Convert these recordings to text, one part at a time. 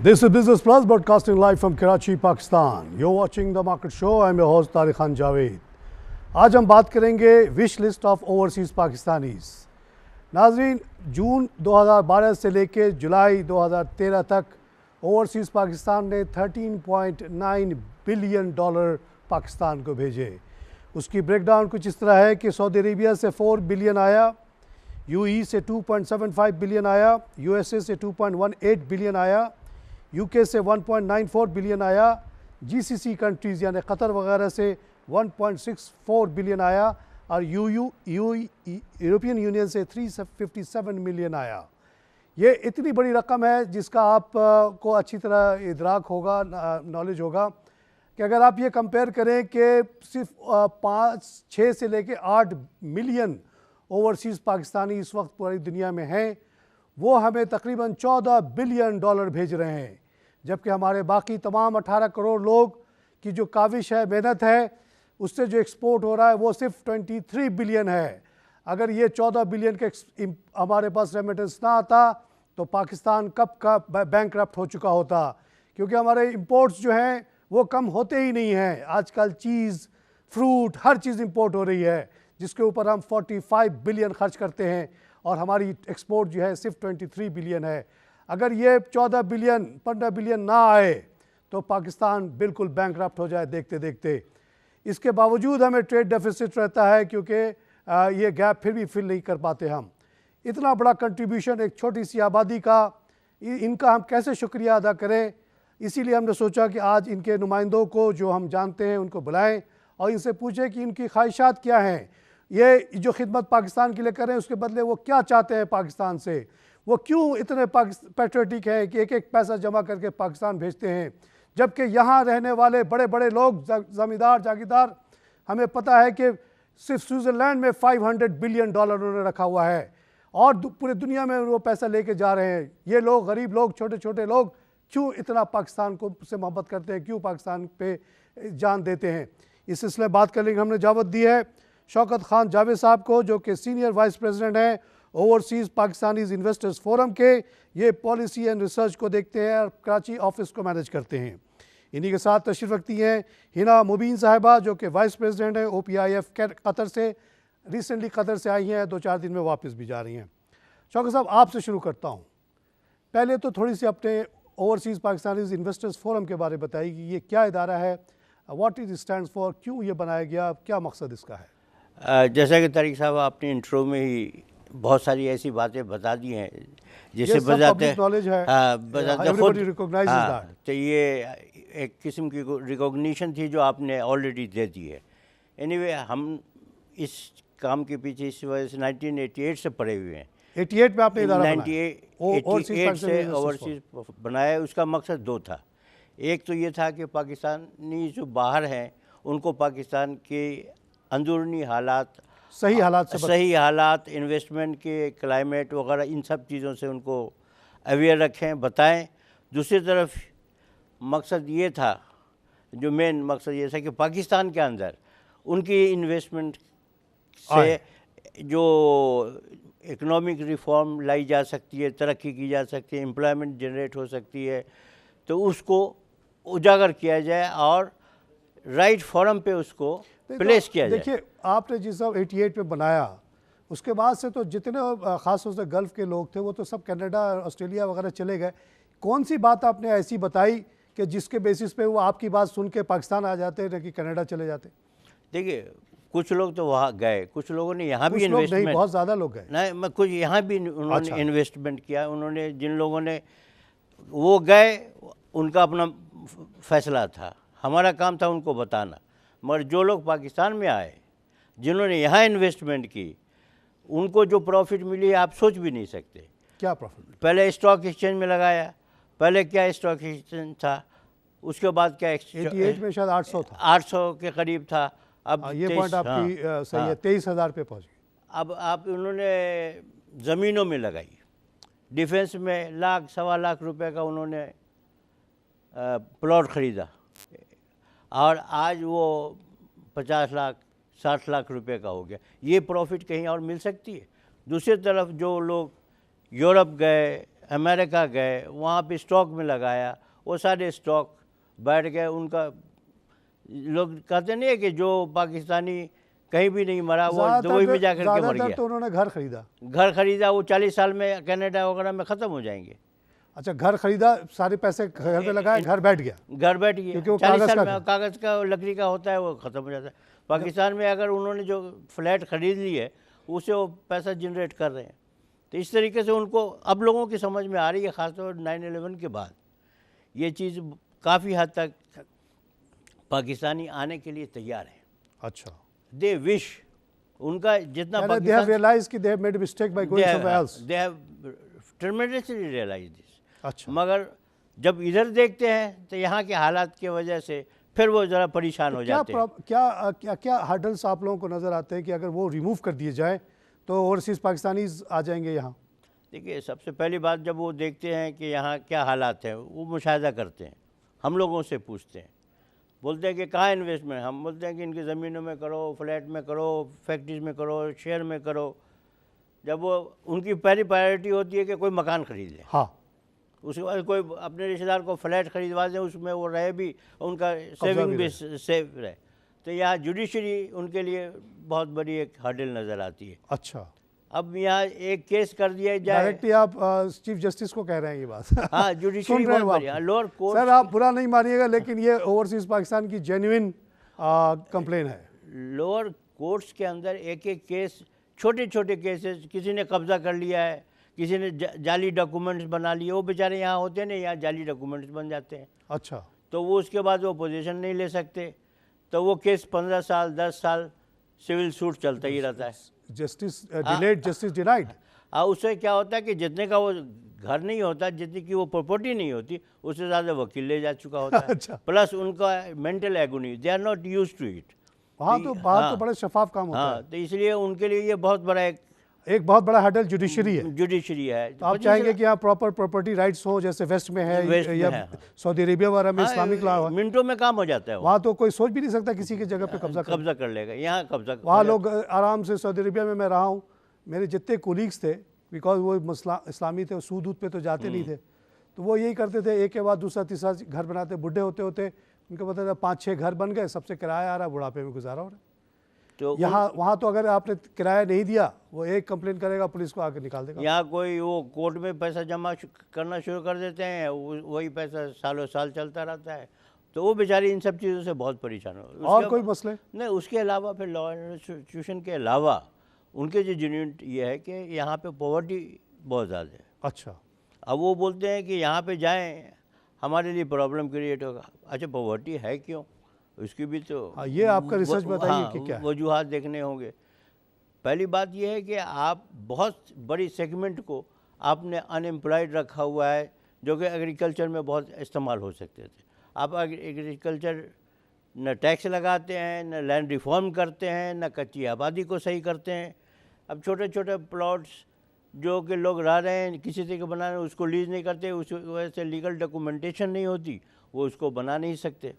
This is Business Plus broadcasting live from Karachi, Pakistan. You're watching the Market Show. I'm your host Tariq Khan Javed. आज हम बात करेंगे wish list of overseas Pakistanis. नाज़रीन, जून 2012 से लेके जुलाई 2013 तक overseas Pakistan ने $13.9 बिलियन पाकिस्तान को भेजे। उसकी ब्रेकडाउन कुछ इस तरह है कि सऊदी अरेबिया से 4 बिलियन आया, यूएई से 2.75 बिलियन आया, यूएसए से 2.18 बिलियन आया, यूके से 1.94 बिलियन आया, जीसीसी कंट्रीज़ यानी कतर वगैरह से 1.64 बिलियन आया और यूरोपियन यूनियन से 357 मिलियन आया। ये इतनी बड़ी रकम है जिसका आप को अच्छी तरह इदराक होगा, नॉलेज होगा कि अगर आप ये कंपेयर करें कि सिर्फ 5-6 से लेके 8 मिलियन ओवरसीज़ पाकिस्तानी इस वक्त पूरी दुनिया में हैं, वो हमें तकरीबन $14 बिलियन भेज रहे हैं, जबकि हमारे बाकी तमाम 18 करोड़ लोग की जो काविश है, मेहनत है, उससे जो एक्सपोर्ट हो रहा है वो सिर्फ 23 बिलियन है। अगर ये 14 बिलियन के हमारे पास रेमिटेंस ना आता तो पाकिस्तान कब का बैंकरप्ट हो चुका होता, क्योंकि हमारे इंपोर्ट्स जो हैं वो कम होते ही नहीं हैं। आजकल चीज़, फ्रूट, हर चीज़ इंपोर्ट हो रही है, जिसके ऊपर हम 45 बिलियन खर्च करते हैं और हमारी एक्सपोर्ट जो है सिर्फ 23 बिलियन है। अगर ये 14 बिलियन 15 बिलियन ना आए तो पाकिस्तान बिल्कुल बैंकरप्ट हो जाए देखते देखते। इसके बावजूद हमें ट्रेड डेफिसिट रहता है, क्योंकि ये गैप फिर भी फिल नहीं कर पाते हम। इतना बड़ा कंट्रीब्यूशन एक छोटी सी आबादी का, इनका हम कैसे शुक्रिया अदा करें। इसीलिए हमने सोचा कि आज इनके नुमाइंदों को जो हम जानते हैं उनको बुलाएं और इनसे पूछें कि इनकी ख्वाहिशात क्या हैं, ये जो खिदमत पाकिस्तान के लिए करें उसके बदले वो क्या चाहते हैं पाकिस्तान से, वो क्यों इतने पैट्रियोटिक हैं कि एक एक पैसा जमा करके पाकिस्तान भेजते हैं, जबकि यहाँ रहने वाले बड़े बड़े लोग, ज़मींदार, जागीरदार, हमें पता है कि सिर्फ स्विट्ज़रलैंड में $500 बिलियन उन्होंने रखा हुआ है और पूरी दुनिया में वो पैसा लेके जा रहे हैं। ये लोग, गरीब लोग, छोटे छोटे लोग क्यों इतना पाकिस्तान को से मोहब्बत करते हैं, क्यों पाकिस्तान पे जान देते हैं। इस सिलसिले बात करने की हमने दावत दी है शौकत खान जावेद साहब को, जो कि सीनियर वाइस प्रेसिडेंट हैं ओवरसीज़ पाकिस्तानीज़ इन्वेस्टर्स फोरम के। ये पॉलिसी एंड रिसर्च को देखते हैं और कराची ऑफिस को मैनेज करते हैं। इन्हीं के साथ तशरीफ़ रखती हैं हिना मुबीन साहिबा, जो कि वाइस प्रेसिडेंट हैं OPIF कतर से। रिसेंटली कतर से आई हैं, 2-4 दिन में वापस भी जा रही हैं। शौकत साहब, आपसे शुरू करता हूँ। पहले तो थोड़ी सी अपने ओवरसीज़ पाकिस्तानीज़ इन्वेस्टर्स फोरम के बारे में बताइए कि ये क्या इदारा है, व्हाट इट स्टैंड्स फॉर, क्यों ये बनाया गया, क्या मकसद इसका है। जैसा कि तारिक साहब आपने इंट्रो में ही बहुत सारी ऐसी बातें बता दी हैं जिससे बजाते नॉलेज है, बजाते खुद, तो ये एक किस्म की रिकॉग्निशन थी जो आपने ऑलरेडी दे दी है। एनीवे, हम इस काम के पीछे इस वजह से 1988 से पड़े हुए हैं। 88 में आपने इदारा 1988 से ओवरसीज़ बनाया। उसका मकसद 2 था। एक तो ये था कि पाकिस्तानी जो बाहर हैं उनको पाकिस्तान के अंदरूनी हालात, सही हालात, इन्वेस्टमेंट के क्लाइमेट वगैरह, इन सब चीज़ों से उनको अवेयर रखें, बताएं। दूसरी तरफ मकसद ये था, जो मेन मकसद ये था कि पाकिस्तान के अंदर उनकी इन्वेस्टमेंट से जो इकोनॉमिक रिफॉर्म लाई जा सकती है, तरक्की की जा सकती है, एम्प्लॉयमेंट जनरेट हो सकती है, तो उसको उजागर किया जाए और राइट फोरम पे उसको प्लेस किया जाए। देखिए, आपने जिस सब 88 में बनाया, उसके बाद से तो जितने ख़ास तौर से गल्फ़ के लोग थे वो तो सब कनाडा, ऑस्ट्रेलिया वगैरह चले गए। कौन सी बात आपने ऐसी बताई कि जिसके बेसिस पे वो आपकी बात सुन के पाकिस्तान आ जाते हैं कि कनाडा चले जाते? देखिए, कुछ लोग तो वहाँ गए, कुछ लोगों ने यहाँ भी इन्वेस्टमेंट, नहीं, बहुत ज़्यादा लोग गए नहीं, मैं कुछ यहाँ भी उन्होंने इन्वेस्टमेंट किया। उन्होंने, जिन लोगों ने वो गए, उनका अपना फैसला था, हमारा काम था उनको बताना। मगर जो लोग पाकिस्तान में आए, जिन्होंने यहाँ इन्वेस्टमेंट की, उनको जो प्रॉफिट मिली आप सोच भी नहीं सकते। क्या प्रॉफिट? पहले स्टॉक एक्सचेंज में लगाया, पहले क्या स्टॉक एक्सचेंज था, उसके बाद क्या 88 में शायद 800 था, 800 के करीब था। अब ये पॉइंट आपकी सही है, 23,000 पे पहुँच गई। अब आप उन्होंने ज़मीनों में लगाई, डिफेंस में लाख 1.25 लाख रुपए का उन्होंने प्लॉट ख़रीदा और आज वो 50 लाख 60 लाख रुपए का हो गया। ये प्रॉफिट कहीं और मिल सकती है? दूसरी तरफ जो लोग यूरोप गए, अमेरिका गए, वहाँ पे स्टॉक में लगाया, वो सारे स्टॉक बैठ गए। उनका लोग कहते नहीं है कि जो पाकिस्तानी कहीं भी नहीं मरा, वो दुबई में जाकर के मर गया। तो उन्होंने घर खरीदा, वो 40 साल में कनाडा वगैरह में ख़त्म हो जाएंगे। अच्छा, घर खरीदा, सारे पैसे घर पे लगाए, घर बैठ गया, क्योंकि वो 40 साल में कागज़ का लकड़ी का होता है, वो ख़त्म हो जाता है। पाकिस्तान में अगर उन्होंने जो फ्लैट ख़रीद ली है उससे वो पैसा जनरेट कर रहे हैं। तो इस तरीके से उनको अब लोगों की समझ में आ रही है, ख़ासतौर 9/11 के बाद ये चीज़ काफ़ी हद तक पाकिस्तानी आने के लिए तैयार है। अच्छा, दे विश, उनका जितना they have realized कि they have made a mistake by going somewhere else. They have tremendously realized this. अच्छा, मगर जब इधर देखते हैं तो यहाँ के हालात की वजह से फिर वो ज़रा परेशान हो जाते हैं। क्या हर्डल्स आप लोगों को नज़र आते हैं कि अगर वो रिमूव कर दिए जाए तो ओवरसीज़ पाकिस्तानीज़ आ जाएंगे यहाँ? देखिए, सबसे पहली बात जब वो देखते हैं कि यहाँ क्या हालात हैं, वो मुशाहिदा करते हैं, हम लोगों से पूछते हैं, बोलते हैं कि कहाँ इन्वेस्टमेंट, हम बोलते हैं कि इनकी ज़मीनों में करो, फ्लैट में करो, फैक्ट्रीज में करो, शेयर में करो। जब वो उनकी पहली प्रायोरिटी होती है कि कोई मकान ख़रीद ले, हाँ, उसके बाद कोई अपने रिश्तेदार को फ्लैट खरीदवा दें, उसमें वो रहे भी, उनका सेविंग भी सेफ रहे। तो यहाँ जुडिशरी उनके लिए बहुत बड़ी एक हर्डल नज़र आती है। अच्छा, अब यहाँ एक केस कर दिया जाए, डायरेक्टली आप चीफ जस्टिस को कह रहे हैं ये बात? हाँ, जुडिशरी लोअर कोर्ट। सर, आप बुरा नहीं मानिएगा, लेकिन ये ओवरसीज़ पाकिस्तान की जेन्युइन कंप्लेन है। लोअर कोर्ट्स के अंदर एक एक केस, छोटे छोटे केसेस, किसी ने कब्जा कर लिया है, किसी ने जाली डॉक्यूमेंट्स बना लिए, वो बेचारे यहाँ होते नहीं, यहाँ जाली डॉक्यूमेंट्स बन जाते हैं। अच्छा, तो वो उसके बाद वो पोजीशन नहीं ले सकते, तो वो केस 15 साल 10 साल सिविल सूट चलता ही रहता है। Justice delayed, justice denied. उससे क्या होता है कि जितने का वो घर नहीं होता, जितनी की वो प्रॉपर्टी नहीं होती, उससे ज़्यादा वकील ले जा चुका होता है। अच्छा, प्लस उनका mental agony, they are not used to it. वहाँ तो बाहर तो बड़े शफाफ काम होता है। तो इसलिए उनके लिए ये बहुत बड़ा एक बहुत बड़ा हर्डल जुडिशरी है। जुडिशरी है। तो आप चाहेंगे कि यहाँ प्रॉपर प्रॉपर्टी राइट्स हो, जैसे वेस्ट में है या सऊदी अरेबिया वगैरह में इस्लामिक लॉ है, मिनटों में काम हो जाता है। वहाँ तो कोई सोच भी नहीं सकता किसी की जगह पे कब्जा कर लेगा। यहाँ कब्जा, वहाँ लोग आराम से, सऊदी अरेबिया में मैं रहा हूँ, मेरे जितने कोलीग्स थे, बिकॉज वो इस्लामी थे, सूद पे तो जाते नहीं थे, तो वो यही करते थे, एक के बाद दूसरा तीसरा घर बनाते, बुढ़े होते होते उनको पता था 5-6 घर बन गए, सबसे किराया आ रहा, बुढ़ापे में गुजारा हो रहा है। तो यहाँ वहाँ तो अगर आपने किराया नहीं दिया, वो एक कंप्लेन करेगा, पुलिस को आके निकाल देगा। यहाँ कोई वो कोर्ट में पैसा जमा करना शुरू कर देते हैं, वही पैसा सालों साल चलता रहता है, तो वो बेचारे इन सब चीज़ों से बहुत परेशान हो। और कोई मसले नहीं, उसके अलावा फिर लॉ एंड इंस्टीट्यूशन के अलावा उनके जो जेन्युइन ये है कि यहाँ पे पॉवर्टी बहुत ज़्यादा है। अच्छा, अब वो बोलते हैं कि यहाँ पे जाएं, हमारे लिए प्रॉब्लम क्रिएट होगा। अच्छा, पॉवर्टी है क्यों, उसकी भी तो ये आपका रिसर्च बताइए कि क्या वजूहात देखने होंगे। पहली बात यह है कि आप बहुत बड़ी सेगमेंट को आपने अनएम्प्लॉयड रखा हुआ है, जो कि एग्रीकल्चर में बहुत इस्तेमाल हो सकते थे। आप एग्रीकल्चर न टैक्स लगाते हैं, न लैंड रिफॉर्म करते हैं, न कच्ची आबादी को सही करते हैं। अब छोटे छोटे प्लॉट्स जो कि लोग रह रहे हैं, किसी तरह के बना रहे हैं, उसको लीज नहीं करते, उस वजह से लीगल डॉक्यूमेंटेशन नहीं होती, वो उसको बना नहीं सकते,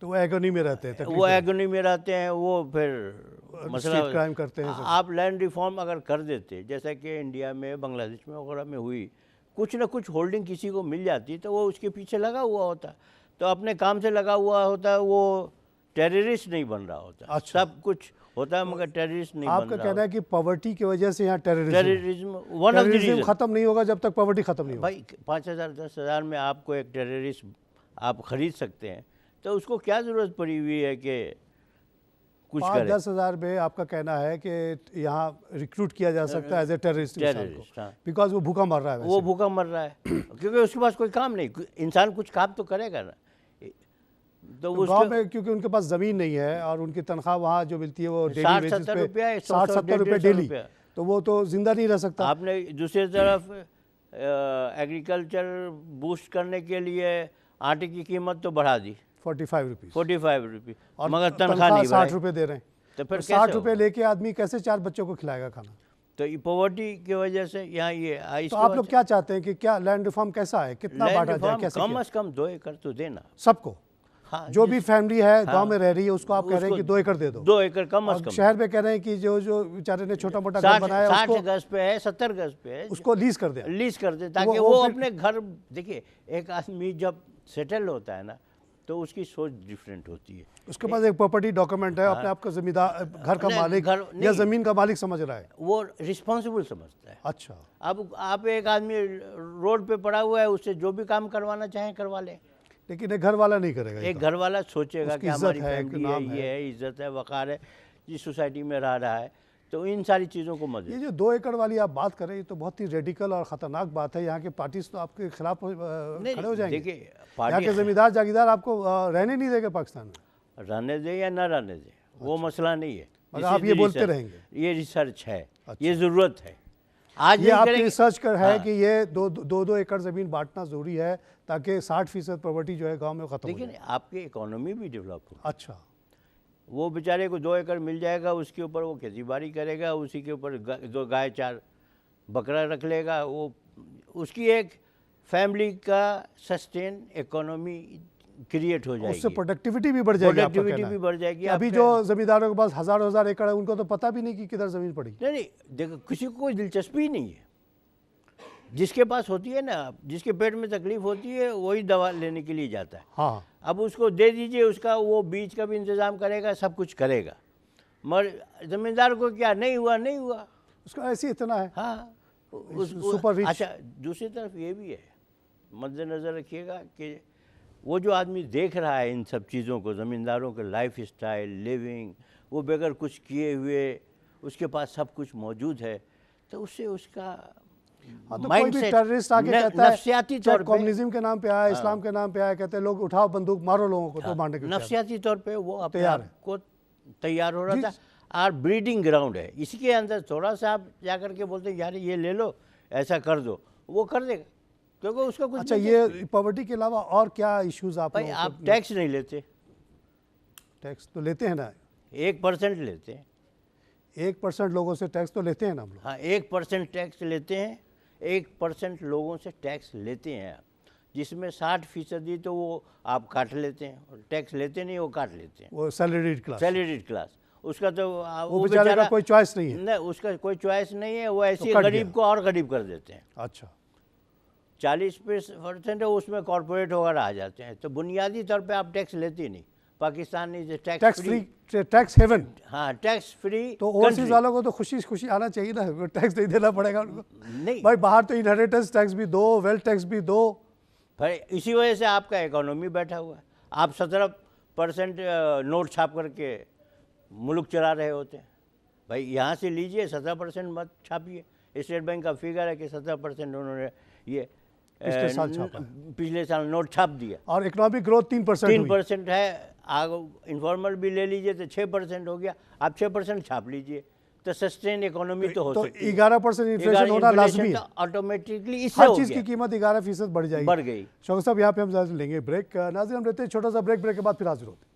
तो वो एगोनी में रहते हैं। वो एगोनी में रहते हैं, वो फिर मसला क्राइम करते हैं। आप लैंड रिफॉर्म अगर कर देते, जैसा कि इंडिया में, बांग्लादेश में वगैरह में हुई, कुछ ना कुछ होल्डिंग किसी को मिल जाती, तो वो उसके पीछे लगा हुआ होता, तो अपने काम से लगा हुआ होता, वो टेररिस्ट नहीं बन रहा होता। अच्छा, सब कुछ होता है मगर टेररिस्ट नहीं बन रहा। आपका कहना है कि पॉवर्टी की वजह से यहाँ टेररिज्म खत्म नहीं होगा जब तक पॉवर्टी खत्म नहीं होगा। भाई 5,000 10,000 में आपको एक टेररिस्ट आप खरीद सकते हैं, तो उसको क्या ज़रूरत पड़ी हुई है कि कुछ करे। 5-10 हज़ार में आपका कहना है कि यहाँ रिक्रूट किया जा सकता है एज ए टेररिस्ट, बिकॉज वो भूखा मर रहा है। वो भूखा मर रहा है क्योंकि उसके पास कोई काम नहीं, इंसान कुछ काम तो करेगा ना। तो गाँव में क्योंकि उनके पास ज़मीन नहीं है और उनकी तनख्वाह वहाँ जो मिलती है वो डेली बेसिस पे 60-70 रुपये डेली, तो वो तो जिंदा नहीं रह सकता। आपने दूसरी तरफ एग्रीकल्चर बूस्ट करने के लिए आटे की कीमत तो बढ़ा दी 45 रुपीज़, 45 रुपये, मगर तनख्वाह नहीं 60 रुपये दे रहे हैं। तो फिर 60 रुपये लेके आदमी कैसे 4 बच्चों को खिलाएगा खाना? तो पॉवर्टी की वजह से यहाँ ये। तो आप लोग क्या चाहते हैं कि क्या लैंड रिफॉर्म कैसा है, कितना बांटा जाए, कैसे? कम से कम 2 एकड़ तो देना सबको। हाँ, जो भी फैमिली है गांव में रह रही है उसको आप कह रहे हैं कि 2 एकड़ दे दो। 2 एकड़ कम और से कम। शहर में कह रहे हैं कि जो बेचारे ने छोटा मोटा घर बनाया 60 गज पे है, 70 गज पे है, उसको लीज कर दे। लीज कर दे, ताकि वो अपने घर, देखिए एक आदमी जब सेटल होता है ना तो उसकी सोच डिफरेंट होती है। उसके पास एक प्रॉपर्टी डॉक्यूमेंट है, अपने आप का जमींदार, घर का मालिक या जमीन का मालिक समझ रहा है, वो रिस्पॉन्सिबल समझता है। अच्छा, अब आप एक आदमी रोड पे पड़ा हुआ है, उससे जो भी काम करवाना चाहें करवा ले, लेकिन एक घर वाला नहीं करेगा। एक घर वाला सोचेगा कि हमारी है, फैमिली है, ये है, इज्जत है, वक़ार है, जिस सोसाइटी में रह रहा है, तो इन सारी चीज़ों को मदद। ये जो 2 एकड़ वाली आप बात करें, ये तो बहुत ही रेडिकल और ख़तरनाक बात है। यहाँ के पार्टीज तो आपके खिलाफ खड़े हो जाएंगे। देखिए यहाँ के जमींदार जागीरदार आपको रहने नहीं देंगे पाकिस्तान में। रहने दे या ना रहने दे, वो मसला नहीं है, मगर आप ये बोलते रहेंगे। ये रिसर्च है, ये ज़रूरत है। आज ये आपकी रिसर्च कर है कि ये 2 एकड़ ज़मीन बांटना ज़रूरी है ताकि 60% प्रॉपर्टी जो है गांव में ख़त्म हो जाए। देखिए आपकी इकोनॉमी भी डेवलप हो। अच्छा, वो बेचारे को 2 एकड़ मिल जाएगा, उसके ऊपर वो खेती बाड़ी करेगा, उसी के ऊपर 2 गाय 4 बकरा रख लेगा, वो उसकी एक फैमिली का सस्टेन इकोनॉमी क्रिएट हो जाएगी, उससे प्रोडक्टिविटी भी बढ़ जाएगी। प्रोडक्टिविटी भी बढ़ जाएगी। अभी जो जमींदारों के पास हज़ार एकड़ है, उनको तो पता भी नहीं कि किधर ज़मीन पड़ी। नहीं, देखो किसी को कोई दिलचस्पी ही नहीं है। जिसके पास होती है ना, जिसके पेट में तकलीफ होती है, वही दवा लेने के लिए जाता है। हाँ, अब उसको दे दीजिए, उसका वो बीज का भी इंतज़ाम करेगा, सब कुछ करेगा, मगर ज़मींदार को क्या, नहीं हुआ नहीं हुआ, उसका ऐसे इतना है। हाँ सुपर रिच। अच्छा, दूसरी तरफ ये भी है, मद्देनज़र रखिएगा कि वो जो आदमी देख रहा है इन सब चीज़ों को, ज़मींदारों के लाइफ स्टाइल, लिविंग, वो बगैर कुछ किए हुए उसके पास सब कुछ मौजूद है, तो उससे उसका हाँ, तो कोई भी टेररिस्ट आके कहता है नफ्सियाती तौर पे, कम्युनिज्म के नाम पे आया, इस्लाम के नाम पे आया, कहते हैं लोग उठाओ बंदूक मारो लोगों को, तो मारने के नफ्सियाती तौर पे वो अपने तैयार आप को तैयार हो रहा था। और ब्रीडिंग ग्राउंड है, इसके अंदर थोड़ा सा आप जा करके बोलते हैं यार ये ले लो, ऐसा कर दो, वो कर देगा, क्योंकि उसका कुछ। अच्छा, ये पॉवर्टी के अलावा और क्या इश्यूज आप भाई, आप टैक्स नहीं लेते। टैक्स तो लेते हैं ना, 1% लेते हैं। 1% लोगों से टैक्स तो लेते हैं ना हम लोग। हाँ, 1% टैक्स लेते हैं, 1% लोगों से टैक्स लेते हैं आप, जिसमें 60% तो वो आप काट लेते हैं, और टैक्स लेते नहीं, वो काट लेते हैं। वो सैलरीड क्लास, उसका तो वो बेचारे का कोई चॉइस नहीं है। नहीं, उसका कोई चॉइस नहीं है, वो ऐसे तो गरीब को और गरीब कर देते हैं। अच्छा, 40% है, उसमें कॉर्पोरेट वगैरह आ जाते हैं, तो बुनियादी तौर पे आप टैक्स लेते ही नहीं। Pakistan is tax free, tax haven. हाँ, टैक्स फ्री। तो ओवरसीज वालों को तो खुशी आना चाहिए ना, टैक्स नहीं देना पड़ेगा उनको। नहीं भाई, बाहर तो इनहेरिटेंस टैक्स भी दो, वेल्थ टैक्स भी दो, भाई इसी वजह से आपका इकोनॉमी बैठा हुआ है। आप 17% नोट छाप करके मुल्क चला रहे होते हैं। भाई यहाँ से लीजिए, 17% मत छापिए। स्टेट बैंक का फिगर है कि 17% उन्होंने ये पिछले साल नोट छाप दिया, और इकोनॉमिक ग्रोथ 3% है। इनफॉर्मल भी ले लीजिए तो 6% हो गया। आप 6% छाप लीजिए तो सस्टेन इकोनॉमी तो हो सकती है। 11% इन्फ्लेशन होना लाजमी है, ऑटोमेटिकली इससे हर चीज़ की कीमत 11% बढ़ जाएगी, बढ़ गई। शौकत साहब, यहाँ पे हम लेंगे ब्रेक। नाज़रीन, हम लेते हैं छोटा सा ब्रेक के बाद फिर हाजिर होते हैं।